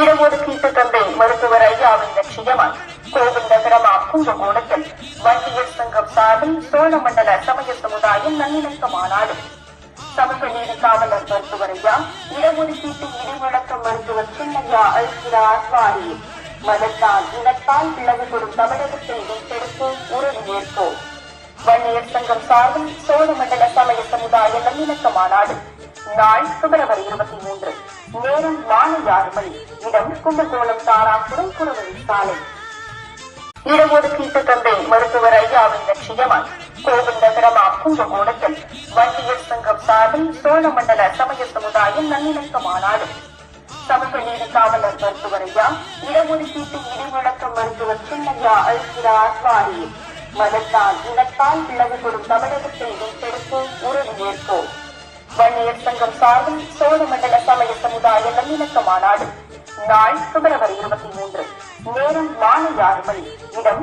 இடஒதுக்கீட்டு தந்தை மருத்துவர் ஐயாவின் லட்சியமாய் கோவில் நகரமா கும்பகோணத்தில் வன்னியர் சங்கம் சார்பில் சோழமண்டல சமய சமுதாயம் நல்லிணக்க மாநாடு. சமூக நீதி காவலர் மருத்துவர் ஐயா, இடஒதுக்கீட்டு இடிமுழக்க மருத்துவர் சின்னையா அல்கிறார் வாரி, மதத்தால் இனத்தால் பிளவுபடும் தமிழகத்தை மீட்டெடுத்து உறுதியேற்போம். வன்னியர் சங்கம் சார்பில் சோழமண்டல சமய சமுதாய நல்லிணக்க மாநாடு நாள் பிப்ரவரி 23, நேரம் மாலை 6 மணி. இடம் கும்பகோணம் தாராபுரம் புறவழி சாலை. இடஒதுக்கீட்டு தந்தை மருத்துவர் ஐயாவின் லட்சியமாய் கோவில் நகரமா கும்பகோணத்தில் வன்னியர் சங்கம் சார்பில் சோழமண்டல சமய சமுதாயம் நல்லிணக்க மாநாடு. சமூக நீதி காவலர் மருத்துவர் ஐயா, இடஒதுக்கீட்டு இடிமுழக்க மருத்துவர் சின்னையா அல்கிறார் வாரி, மதத்தால் இனத்தால் பிளவுபடும் தமிழகத்தை மீட்டெடுத்து உறுதியேற்போம். வன்னியர் சங்கம் சார்பில் சோழமண்டல சமய சமுதாய நல்லிணக்க மாநாடு நாள் பிப்ரவரி 23, நேரம் மாலை 6 மணி. இடம்